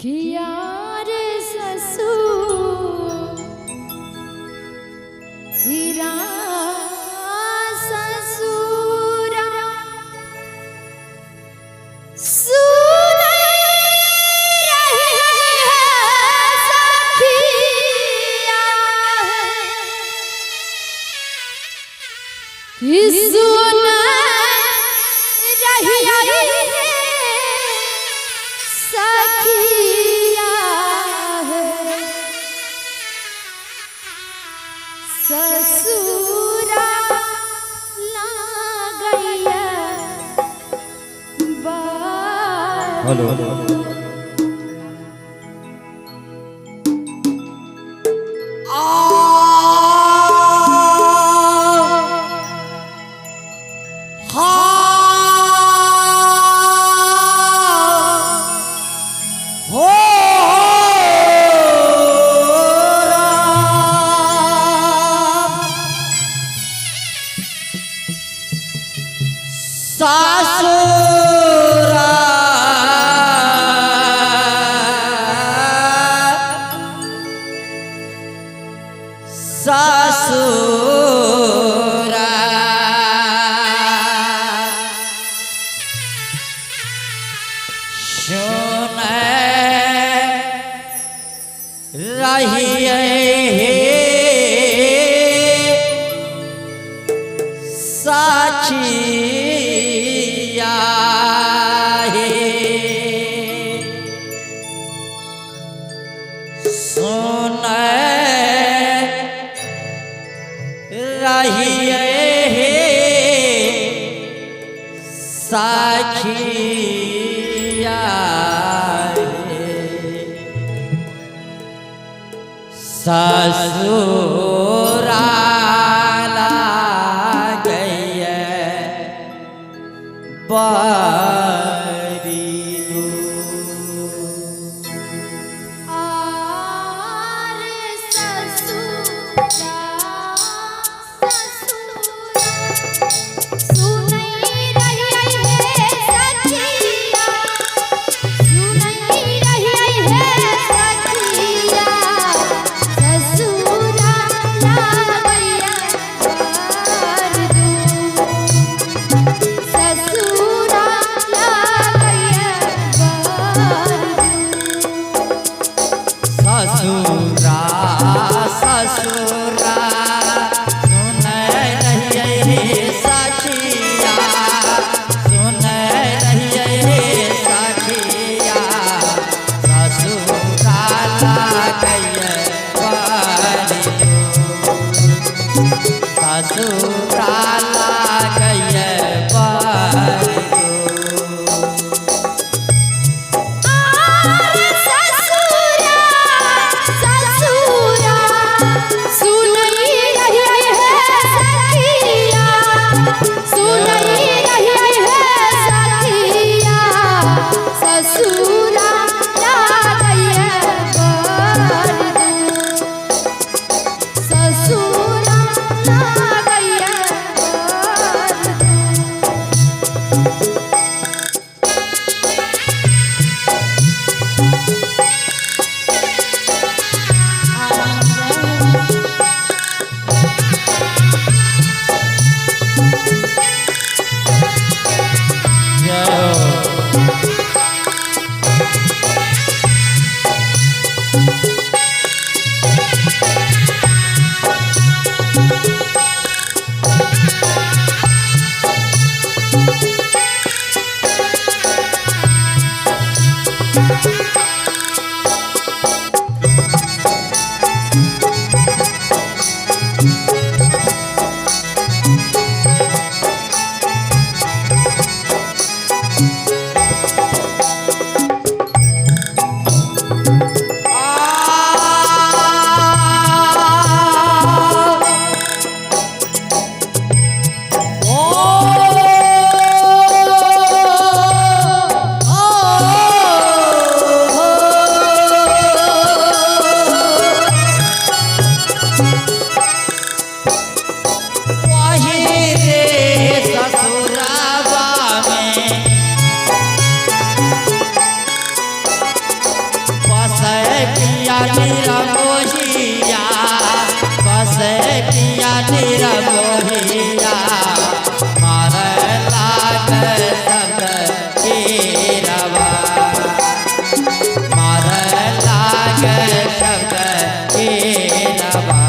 किया रे ससुर हीरा ससुरा सुन रही है सखिया कि सुन रही है सखिया ससुरा ला गया हेलो ससुरा ससुरा सुन रही साखिया सुन रही साखिया ससुरा ससुरा ससुरा सुन रही सखिया सुन रही सखिया ससुरा गए ससुरा गए पिया निरा मोहिया बसे पिया निरा मोहिया मारे लाग शब्द के रवा मारे लाग शब्द के रवा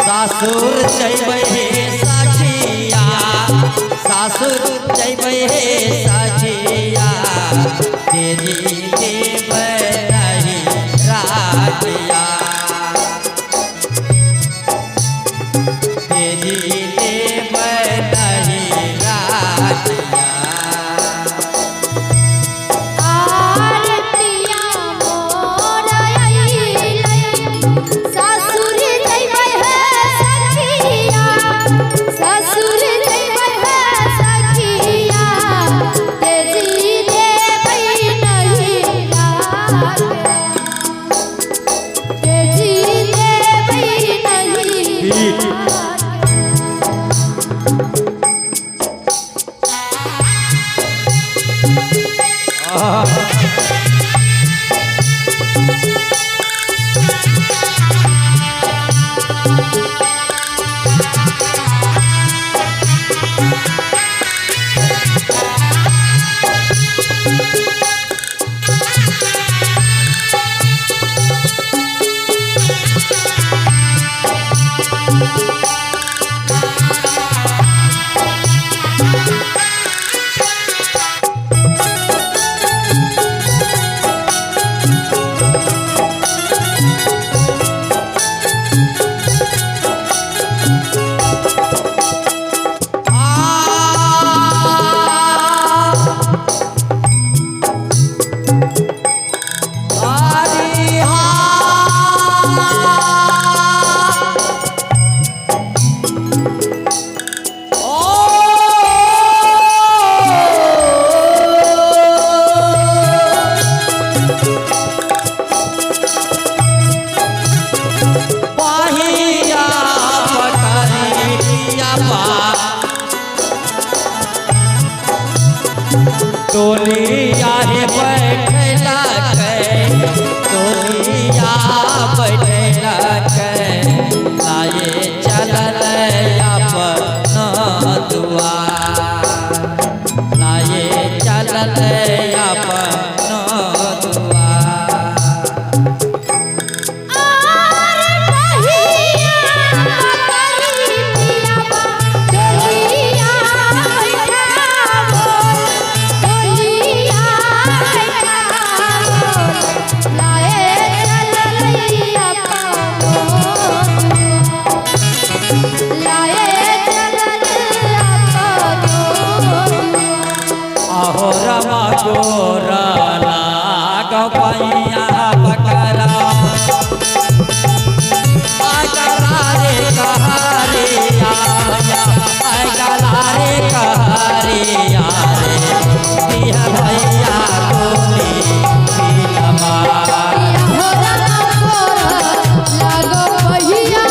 सासुर जैबे साझिया सासुर जैबे साझिया तेरी देव नहीं राजिया तेरी देव नहीं राजिया सखिया डोलिया हे बैठला के डोलिया बैठला के लाए चलल अपन दुआर लाए चलल अपन दुआर आर कहिया करी पियावा डोलिया बैठावो डोलिया बैठावो लाए चललैया पावो लाए चललैया पावो आहो रमा गोरा लाग पैया बकरा आगला रे कहारिया आगला रे कहारिया रे पिया भैया गोली पीलमा लागो पहिया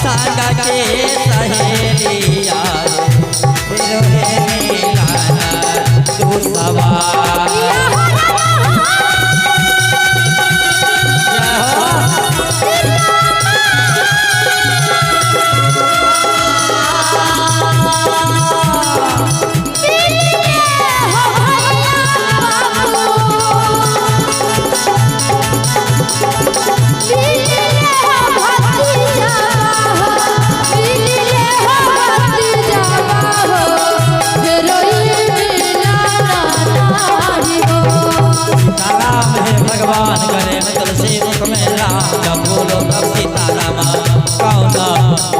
सागा के सहेलिया फिर हे मिलाना तू सवार भगवान करे में तुलसी मुख में राम जब बोलो तब सीताराम कौन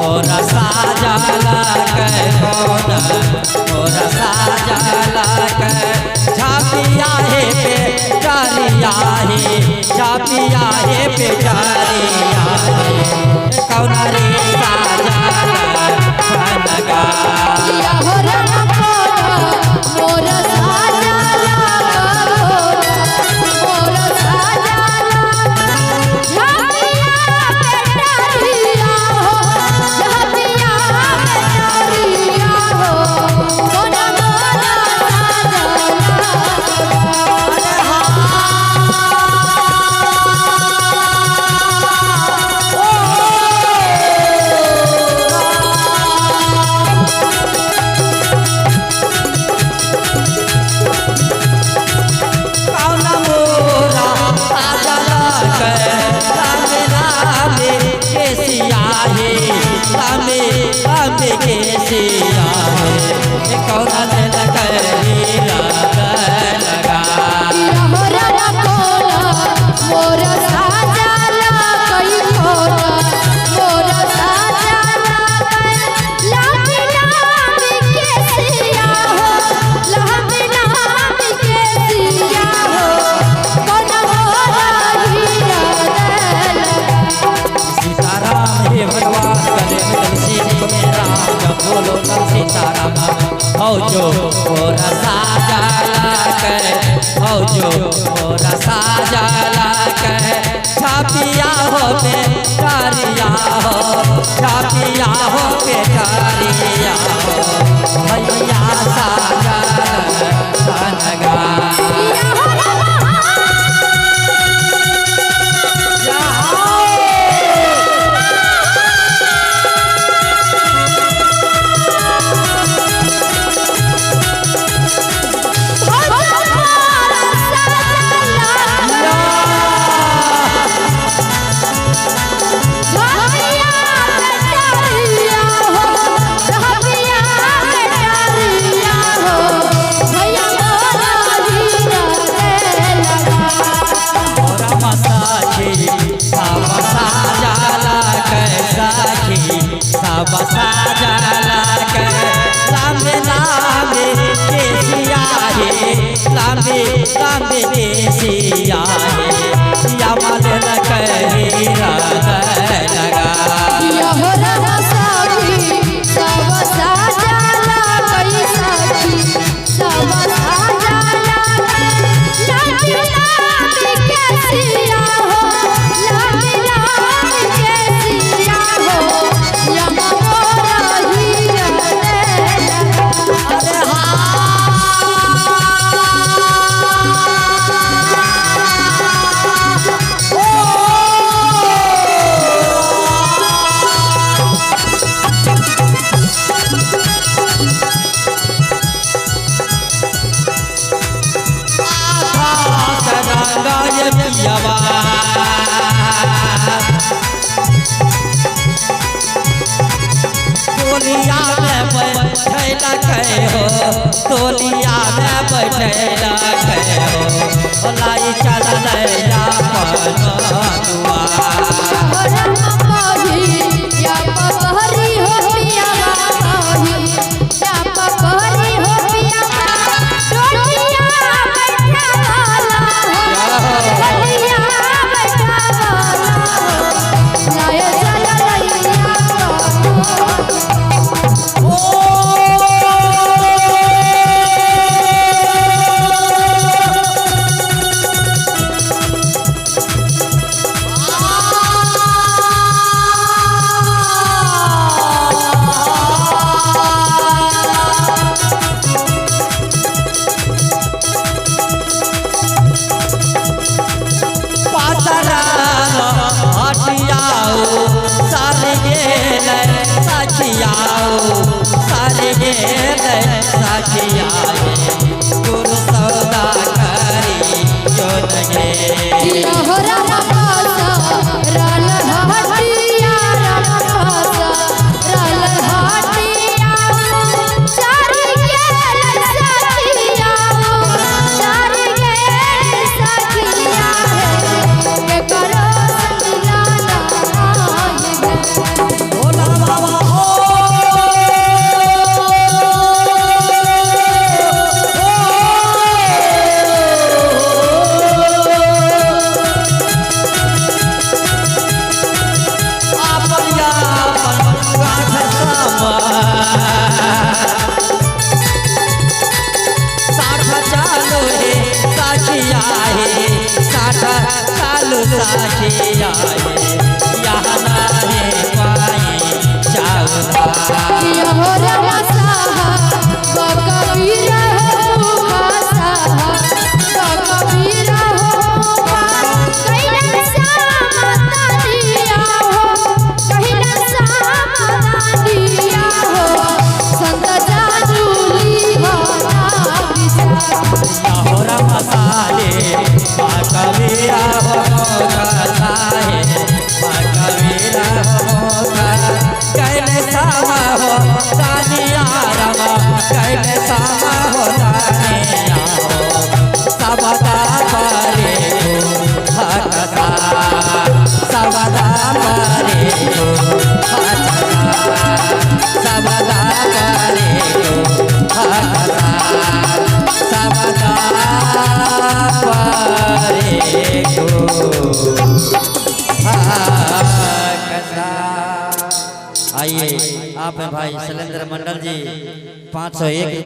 और साजला के कौन और साजला के झापिया है पेटारिया है झापिया है पेटारिया है कौन रे साजला लगा के सिया है कौन लगा हो जब बोलो तब सीताराम हो जो मोरा साजला के हो जो मोरा साजला के छापिया हो बेकारिया हो छापिया हो बेकारिया हो भैया साजल बनगा बसा जाला के लांबे लांबे केसिया हे लांबे लांबे केसिया हे या माल न कहे रात लगा यहोरा साखी सब साजला कई साखी सब साजला लांबी लांबी केसिया हो लांबी लांबी केसिया हो यमा मोरा हीरा रे अरे तोलिया में बैठैला कहे हो तोलिया में बैठैला कहे हो लाई चलल या दुआ या पपहरी हो पिया बाही या पपहरी हो पिया रोटिया बैठा वाला हो गलिया बैठा वाला हो लाय चलैया गुरु सौदा करी जो लगे यहोरा पासा रल हटिया पासा रल हटिया सारी के सखिया सारी के सखिया के करो मिलाना भोला बाबा हो साखिया हे यहाँ नारे पाई जाऊँ यहोरा साहा कबीरा हो साहा कबीरा हो कहिला सामता दिया हो कहिला सामता दिया हो संत जाजूली हो ना विचार यहोरा मसाले कबीरा हो कसाए कबीरा हो कैले सामा हो दानिया रमा कैले सामा हो दानिया हो सबदा परे भटका सबदा परे भटका सबदा परे भटका सबदा परे आइए आप हैं भाई शैलेंद्र मंडल जी 501